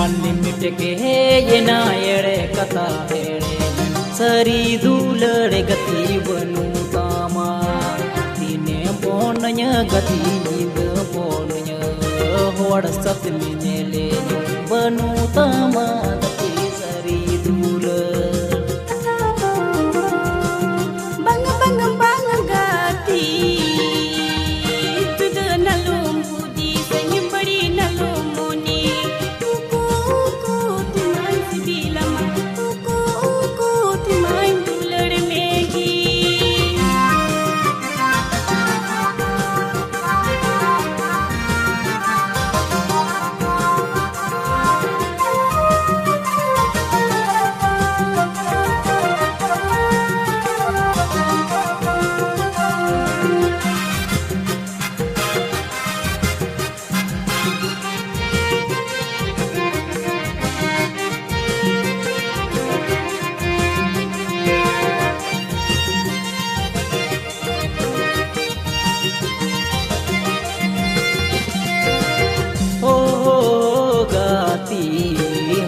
unlimited के ये ना एड़े कथा हेड़े सरी दूलड़े गति बनु तामा दिने बोनय गति नींद बोनय होड़ सत मिनेले बनु तामा गति सरी दूल bang bang bang gati tudo nalum budi sangi badi nalum moni uku uku timai sibilama uku uku timai dulad megi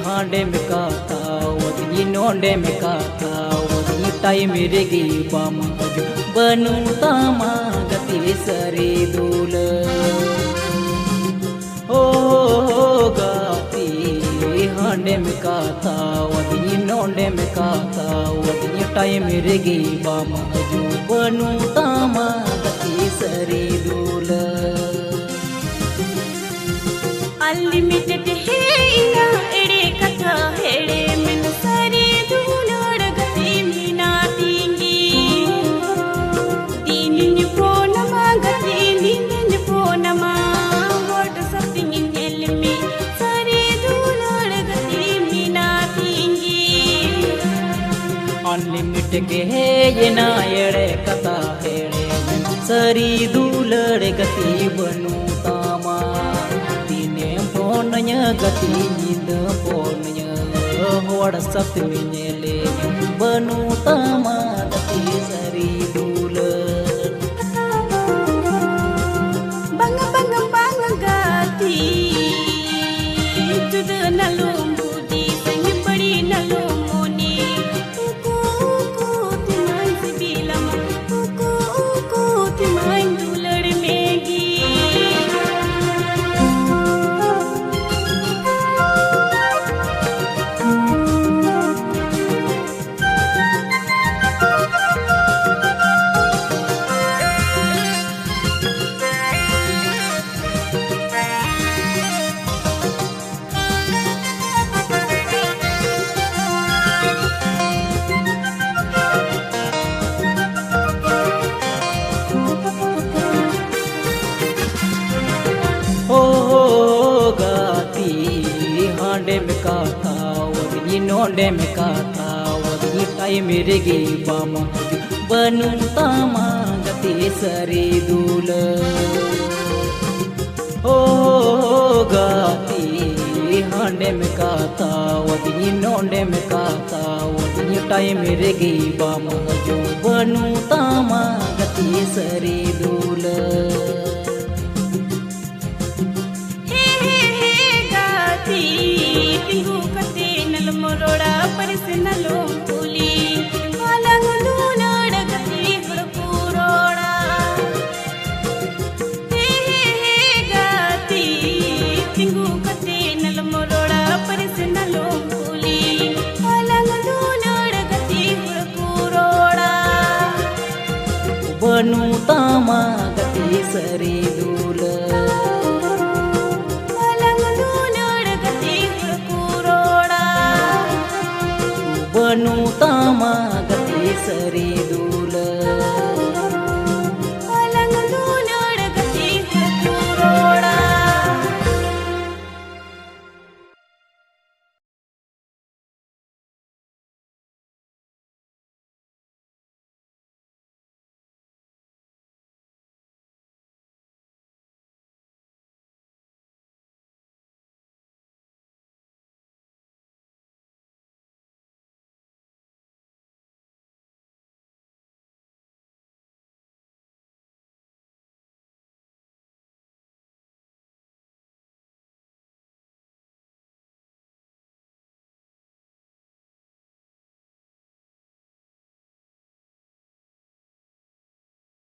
हांडे में काता वदनी नोंडे में काता वदनी टाइम रेगी बामा बनु तामा गति सरी दूल ओ गाती हांडे में काता वदनी नोंडे में काता वदनी टाइम रेगी बामा बनु तामा गति सरी दूल unlimited heina ede katha hede men sari dulad gati mina tingi dinin ponama gati dinin ponama what something in elmi sari dulad gati mina tingi unlimited के ये ना एड़े कथा हेड़े सरी दूलड़ गति बनु तामा दिने बोनय गति नींद बोनय होड़ सत मिनेले बनु तामा गति सरी दूलड़ bang bang bang gati tudo nalum budi sangi badi nalum moni uku uku timai sibilama uku uku timai dulad megi गाती हांडे में काता वदनी नोंडे में काता वदनी टाइम रेगी बामा बनु तामा गति सरी दूल ओ गाती हांडे में काता वदनी नोंडे में काता वदनी टाइम रेगी बामा बनु तामा गति सरी दूल tinggu kate nal moroda paris nalum puli malang dulad gati hurpuroda gati tinggu kate nal moroda paris nalum puli malang dulad gati hurpuroda बनु तामा गति सरी दूल बनु तामा गति सरी